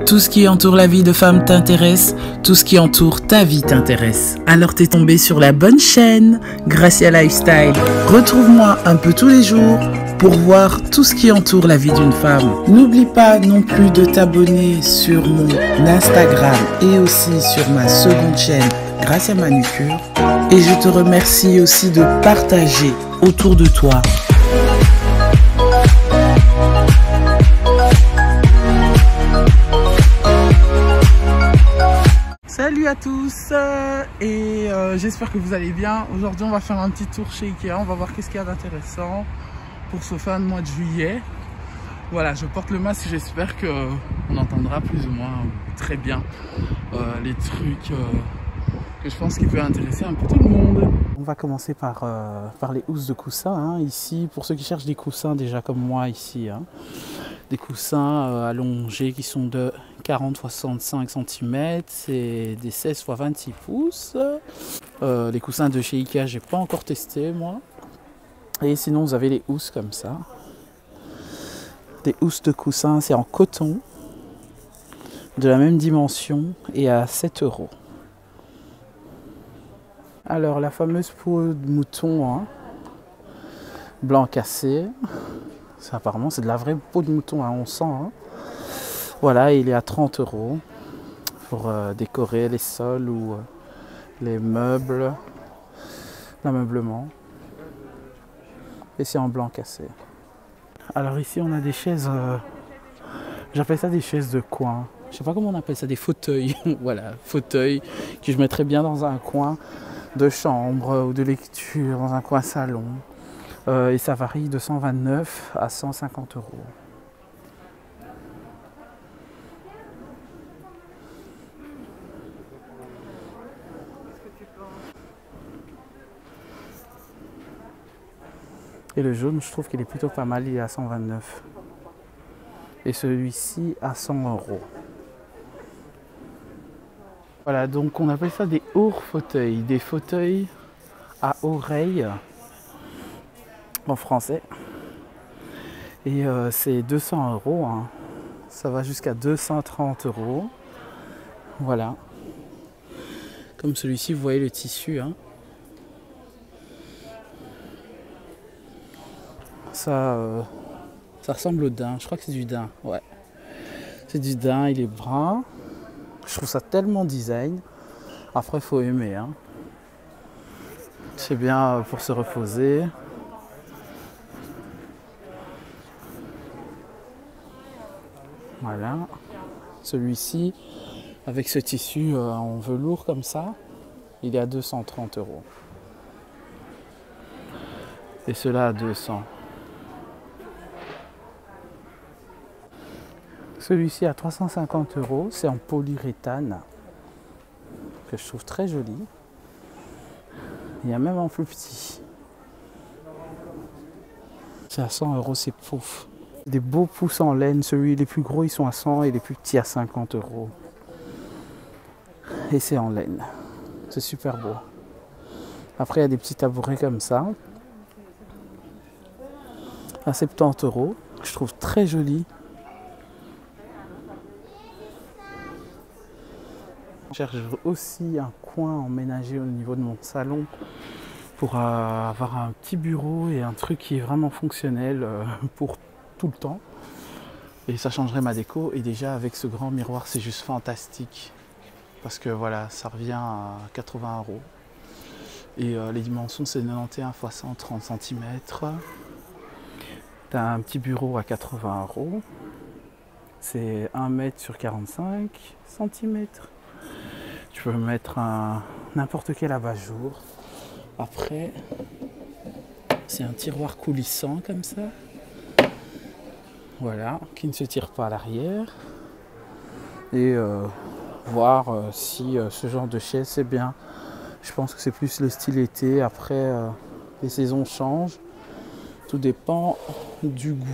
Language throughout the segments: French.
Tout ce qui entoure la vie de femme t'intéresse, tout ce qui entoure ta vie t'intéresse. Alors t'es tombé sur la bonne chaîne, Gracia Lifestyle. Retrouve-moi un peu tous les jours pour voir tout ce qui entoure la vie d'une femme. N'oublie pas non plus de t'abonner sur mon Instagram et aussi sur ma seconde chaîne, Gracia Manucure. Et je te remercie aussi de partager autour de toi. Salut à tous et j'espère que vous allez bien. Aujourd'hui on va faire un petit tour chez Ikea, on va voir qu'est-ce qu'il y a d'intéressant pour ce fin de mois de juillet. Voilà, je porte le masque, j'espère qu'on entendra plus ou moins très bien les trucs que je pense qui peuvent intéresser un peu tout le monde. On va commencer par les housses de coussins, hein. Ici, pour ceux qui cherchent des coussins déjà comme moi ici, hein. Des coussins allongés qui sont de 40-65 cm et des 16 x 26 pouces. Les coussins de chez Ikea, j'ai pas encore testé moi. Et sinon, vous avez les housses comme ça. Des housses de coussins, c'est en coton, de la même dimension et à 7 €. Alors, la fameuse peau de mouton, hein, blanc cassé. Ça, apparemment, c'est de la vraie peau de mouton, hein, on sent. Hein. Voilà, il est à 30 € pour décorer les sols ou les meubles, l'ameublement. Et c'est en blanc cassé. Alors ici, on a des chaises, j'appelle ça des chaises de coin. Je sais pas comment on appelle ça, des fauteuils. Voilà, fauteuils que je mettrais bien dans un coin de chambre ou de lecture, dans un coin salon. Et ça varie de 129 à 150 €. Et le jaune, je trouve qu'il est plutôt pas mal, il est à 129. Et celui-ci à 100 €. Voilà, donc on appelle ça des haut-fauteuils, des fauteuils à oreilles en français. Et c'est 200 €, hein. Ça va jusqu'à 230 €. Voilà. Comme celui-ci, vous voyez le tissu, hein. Ça ressemble au daim, je crois que c'est du daim, ouais. C'est du daim, il est brun. Je trouve ça tellement design. Après, il faut aimer, hein. C'est bien pour se reposer. Voilà. Celui-ci, avec ce tissu en velours comme ça, il est à 230 €. Et cela à 200. Celui-ci à 350 €, c'est en polyuréthane, que je trouve très joli. Il y a même en plus petit. C'est à 100 €, c'est pouf. Des beaux pouces en laine, les plus gros ils sont à 100 et les plus petits à 50 €. Et c'est en laine. C'est super beau. Après il y a des petits tabourets comme ça. À 70 €, que je trouve très joli. Je cherche aussi un coin emménagé au niveau de mon salon pour avoir un petit bureau et un truc qui est vraiment fonctionnel pour tout le temps. Et ça changerait ma déco. Et déjà avec ce grand miroir, c'est juste fantastique. Parce que voilà, ça revient à 80 €. Et les dimensions, c'est 91 x 130 cm. Tu as un petit bureau à 80 €. C'est 1 m sur 45 cm. Tu peux mettre n'importe quel abat-jour. Après, c'est un tiroir coulissant comme ça. Voilà, qui ne se tire pas à l'arrière. Et voir si ce genre de chaise c'est bien. Je pense que c'est plus le style été. Après, les saisons changent. Tout dépend du goût.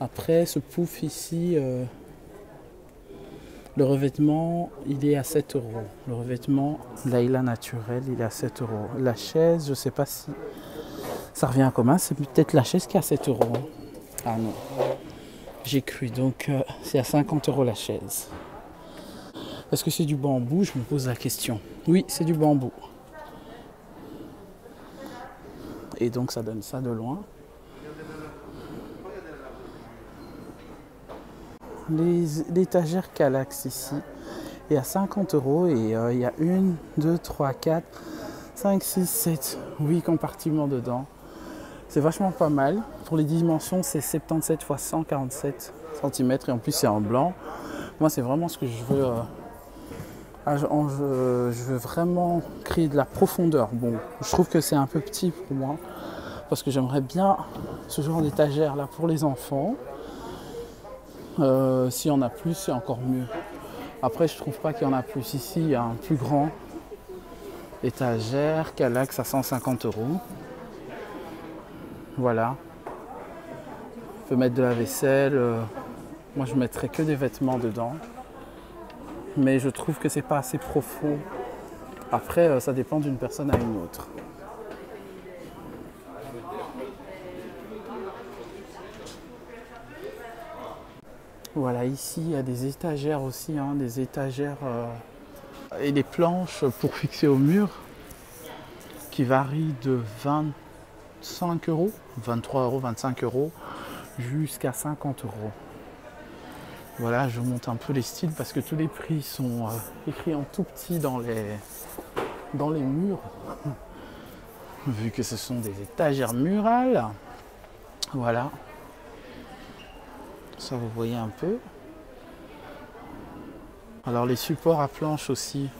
Après, ce pouf ici, le revêtement, il est à 7 €. Le revêtement Laila naturel, il est à 7 €. La chaise, je ne sais pas si ça revient à commun. C'est peut-être la chaise qui est à 7 €. Ah non. J'ai cru, donc c'est à 50 € la chaise. Est-ce que c'est du bambou? Je me pose la question. Oui, c'est du bambou. Et donc ça donne ça de loin. L'étagère Kallax ici est à 50 € et il y a 1, 2, 3, 4, 5, 6, 7, 8 compartiments dedans. C'est vachement pas mal. Pour les dimensions, c'est 77 x 147 cm et en plus c'est en blanc. Moi, c'est vraiment ce que je veux. Je veux vraiment créer de la profondeur. Bon, je trouve que c'est un peu petit pour moi parce que j'aimerais bien ce genre d'étagère là pour les enfants. S'il y en a plus, c'est encore mieux. Après, je trouve pas qu'il y en a plus ici. Il y a un plus grand étagère Kallax à 150 €. Voilà. On peut mettre de la vaisselle. Moi, je mettrais que des vêtements dedans. Mais je trouve que c'est pas assez profond. Après, ça dépend d'une personne à une autre. Voilà, ici, il y a des étagères aussi, hein, des étagères et des planches pour fixer au mur qui varient de 25 €, 23 €, 25 € jusqu'à 50 €. Voilà, je monte un peu les styles parce que tous les prix sont écrits en tout petit dans les murs, vu que ce sont des étagères murales. Voilà, ça vous voyez un peu. Alors les supports à planche aussi,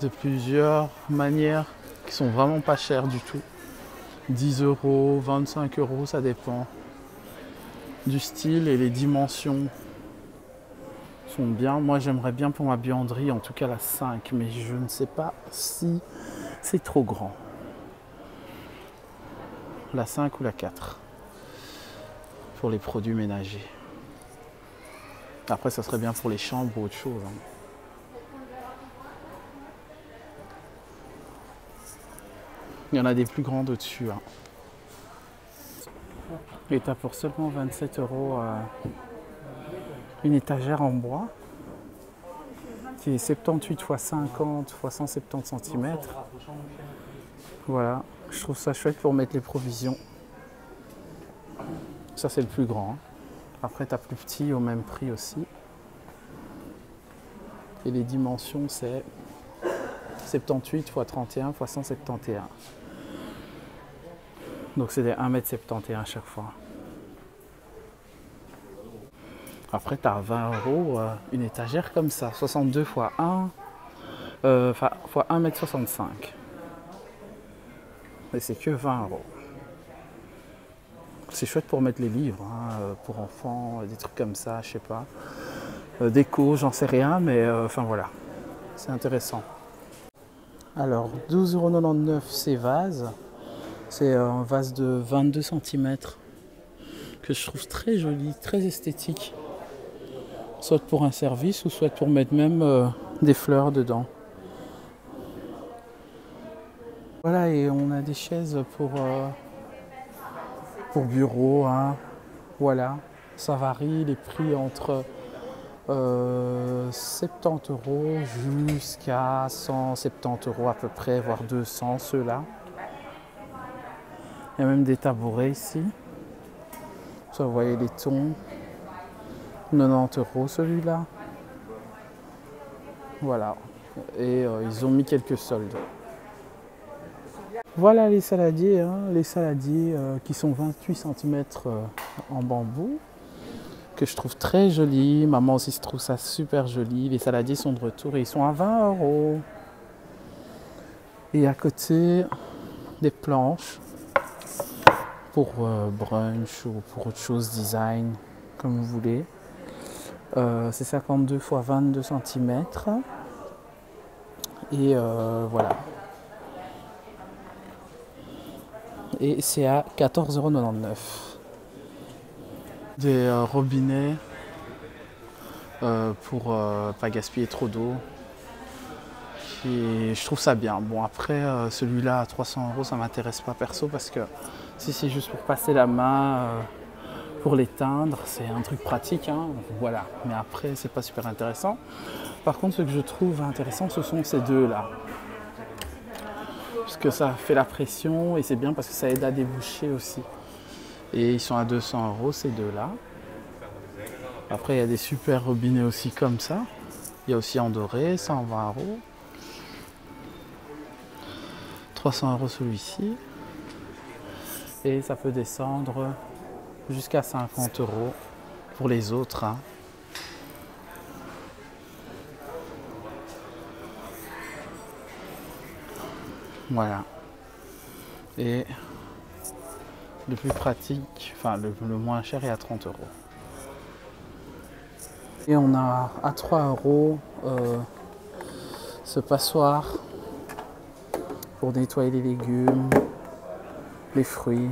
de plusieurs manières, qui sont vraiment pas chers du tout. 10 €, 25 €, ça dépend du style et les dimensions sont bien. Moi j'aimerais bien pour ma buanderie en tout cas la 5, mais je ne sais pas si c'est trop grand. La 5 ou la 4 pour les produits ménagers. Après ça serait bien pour les chambres ou autre chose, hein. Il y en a des plus grandes au-dessus, hein. Et tu as pour seulement 27 € une étagère en bois qui est 78 x 50 x 170 cm. Voilà, je trouve ça chouette pour mettre les provisions. Ça c'est le plus grand, hein. Après tu as plus petit au même prix aussi. Et les dimensions c'est 78 x 31 x 171. Donc c'est des 1,71 m à chaque fois. Après, tu as à 20 € une étagère comme ça, 62 x 1, x 1,65 m. Et c'est que 20 €. C'est chouette pour mettre les livres, hein, pour enfants, des trucs comme ça, je sais pas. Déco, j'en sais rien, mais enfin voilà, c'est intéressant. Alors, 12,99 € ces vases. C'est un vase de 22 cm que je trouve très joli, très esthétique. Soit pour un service ou soit pour mettre même des fleurs dedans. Voilà, et on a des chaises pour bureau, hein. Voilà, ça varie les prix entre 70 € jusqu'à 170 € à peu près, voire 200 ceux-là. Il y a même des tabourets ici. Ça, vous voyez les tons. 90 € celui-là. Voilà. Et ils ont mis quelques soldes. Voilà les saladiers, hein, qui sont 28 cm en bambou, que je trouve très jolis. Maman aussi se trouve ça super joli. Les saladiers sont de retour et ils sont à 20 €. Et à côté, des planches pour brunch ou pour autre chose, design, comme vous voulez. C'est 52 x 22 cm. Et voilà. Et c'est à 14,99 €. Des robinets pour pas gaspiller trop d'eau. Et je trouve ça bien. Bon, après, celui-là à 300 €, ça m'intéresse pas perso parce que si c'est juste pour passer la main, pour l'éteindre, c'est un truc pratique, hein, voilà. Mais après, c'est pas super intéressant. Par contre, ce que je trouve intéressant, ce sont ces deux-là. Parce que ça fait la pression et c'est bien parce que ça aide à déboucher aussi. Et ils sont à 200 € ces deux-là. Après, il y a des super robinets aussi comme ça. Il y a aussi en doré, 120 €. 300 € celui-ci. Et ça peut descendre jusqu'à 50 € pour les autres, hein. Voilà. Et le plus pratique, enfin le moins cher est à 30 €. Et on a à 3 € ce passoire pour nettoyer les légumes, les fruits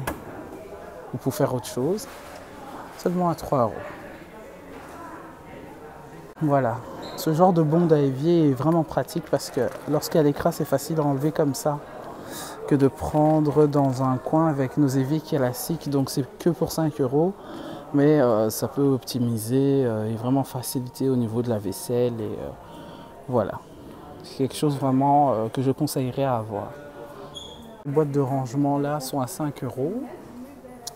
ou pour faire autre chose. Seulement à 3 €. Voilà. Ce genre de bonde à évier est vraiment pratique parce que lorsqu'il y a des crasses, c'est facile à enlever comme ça que de prendre dans un coin avec nos éviers classiques. Donc c'est que pour 5 €, mais ça peut optimiser et vraiment faciliter au niveau de la vaisselle. Et voilà, c'est quelque chose vraiment que je conseillerais à avoir. Les boîtes de rangement là sont à 5 €.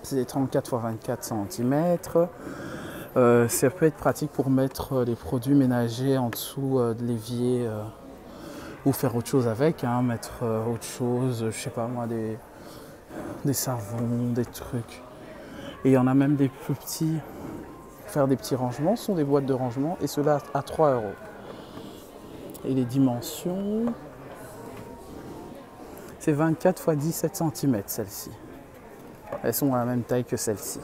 C'est des 34 x 24 cm. Ça peut être pratique pour mettre les produits ménagers en dessous de l'évier ou faire autre chose avec, hein, mettre autre chose, je sais pas moi, des savons, des trucs. Et il y en a même des plus petits, faire des petits rangements, ce sont des boîtes de rangement et ceux-là à 3 €. Et les dimensions, c'est 24 x 17 cm celles-ci. Elles sont à la même taille que celles-ci.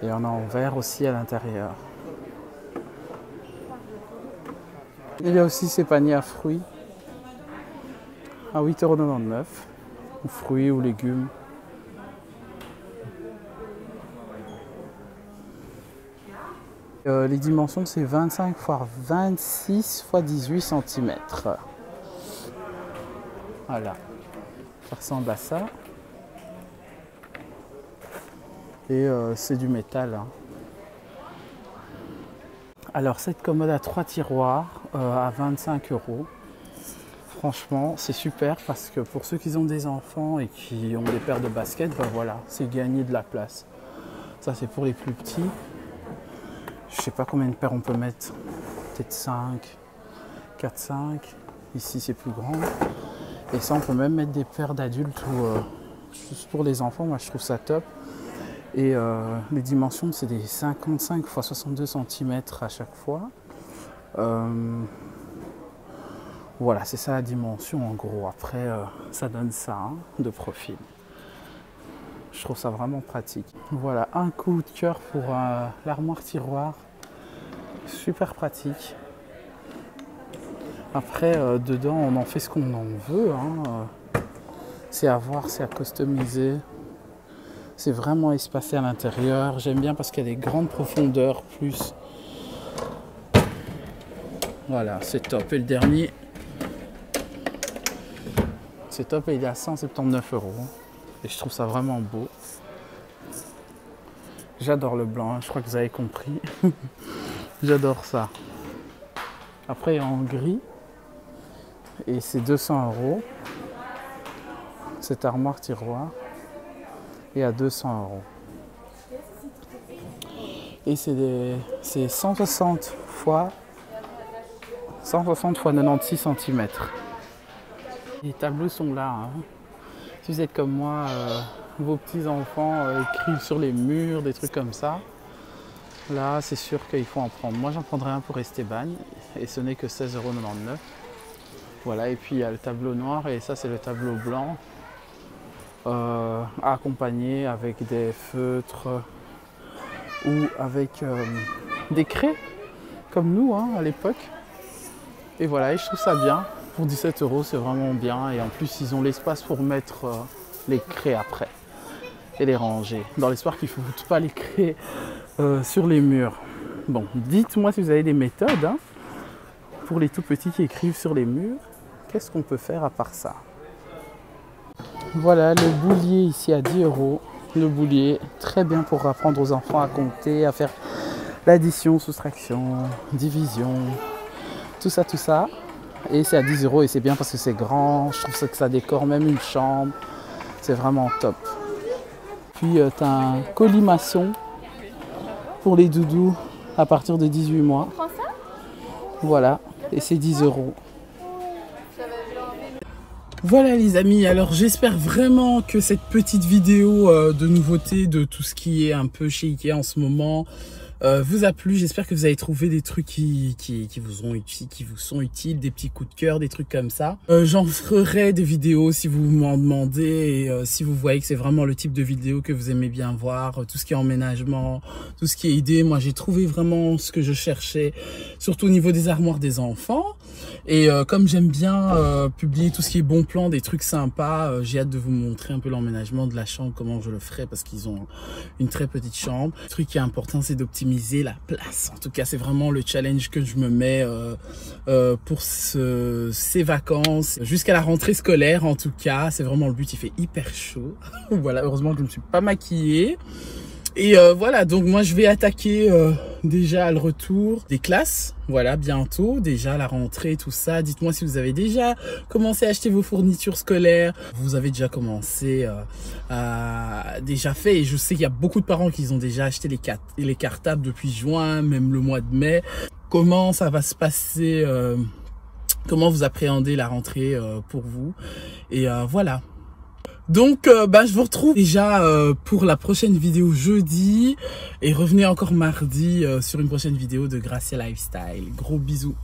Et on a en verre aussi à l'intérieur. Il y a aussi ces paniers à fruits à 8,99 €, ou fruits ou légumes. Les dimensions, c'est 25 x 26 x 18 cm. Voilà, ça ressemble à ça. Et c'est du métal, hein. Alors cette commode à 3 tiroirs à 25 €. Franchement, c'est super parce que pour ceux qui ont des enfants et qui ont des paires de baskets, ben voilà, c'est gagner de la place. Ça c'est pour les plus petits. Je sais pas combien de paires on peut mettre. Peut-être 5, 4, 5. Ici c'est plus grand. Et ça on peut même mettre des paires d'adultes ou juste pour les enfants. Moi je trouve ça top. Et les dimensions, c'est des 55 x 62 cm à chaque fois. Voilà, c'est ça la dimension en gros. Après, ça donne ça, hein, de profil. Je trouve ça vraiment pratique. Voilà, un coup de cœur pour l'armoire tiroir. Super pratique. Après, dedans, on en fait ce qu'on en veut, hein. C'est à voir, c'est à customiser. C'est vraiment espacé à l'intérieur. J'aime bien parce qu'il y a des grandes profondeurs plus. Voilà, c'est top. Et le dernier, c'est top et il est à 179 €. Et je trouve ça vraiment beau. J'adore le blanc, hein, je crois que vous avez compris. J'adore ça. Après, en gris. Et c'est 200 €. Cette armoire tiroir. Et à 200 €. Et c'est 160 x 96 cm. Les tableaux sont là, hein. Si vous êtes comme moi, vos petits enfants écrivent sur les murs, des trucs comme ça. Là, c'est sûr qu'il faut en prendre. Moi, j'en prendrai un pour Esteban et ce n'est que 16,99 €. Voilà, et puis il y a le tableau noir et ça, c'est le tableau blanc. Accompagné avec des feutres ou avec des craies comme nous, hein, à l'époque. Et voilà, et je trouve ça bien. Pour 17 €, c'est vraiment bien. Et en plus, ils ont l'espace pour mettre les craies après et les ranger. Dans l'espoir qu'ils ne foutent pas les craies sur les murs. Bon, dites-moi si vous avez des méthodes, hein, pour les tout petits qui écrivent sur les murs. Qu'est-ce qu'on peut faire à part ça? Voilà, le boulier ici à 10 €. le boulier, très bien pour apprendre aux enfants à compter, à faire l'addition, soustraction, division, tout ça. Et c'est à 10 € et c'est bien parce que c'est grand, je trouve que ça décore même une chambre, c'est vraiment top. Puis tu as un colimaçon pour les doudous à partir de 18 mois. Voilà, et c'est 10 €. Voilà les amis, alors j'espère vraiment que cette petite vidéo de nouveauté de tout ce qui est un peu chez Ikea en ce moment vous a plu. J'espère que vous avez trouvé des trucs qui vous sont utiles, des petits coups de cœur, des trucs comme ça. J'en ferai des vidéos si vous m'en demandez et si vous voyez que c'est vraiment le type de vidéo que vous aimez bien voir, tout ce qui est emménagement, tout ce qui est idée. Moi j'ai trouvé vraiment ce que je cherchais, surtout au niveau des armoires des enfants. Et comme j'aime bien publier tout ce qui est bon plan, des trucs sympas, j'ai hâte de vous montrer un peu l'emménagement de la chambre, comment je le ferai, parce qu'ils ont une très petite chambre. Le truc qui est important, c'est d'optimiser la place. En tout cas, c'est vraiment le challenge que je me mets pour ces vacances, jusqu'à la rentrée scolaire. En tout cas, c'est vraiment le but. Il fait hyper chaud. Voilà, heureusement que je ne me suis pas maquillée. Et voilà, donc moi je vais attaquer déjà le retour des classes, voilà, bientôt, déjà la rentrée, tout ça. Dites-moi si vous avez déjà commencé à acheter vos fournitures scolaires, vous avez déjà commencé déjà fait, et je sais qu'il y a beaucoup de parents qui ont déjà acheté les cartables depuis juin, même le mois de mai. Comment ça va se passer, comment vous appréhendez la rentrée pour vous, et voilà. Donc je vous retrouve déjà pour la prochaine vidéo jeudi et revenez encore mardi sur une prochaine vidéo de Gracia Lifestyle. Gros bisous.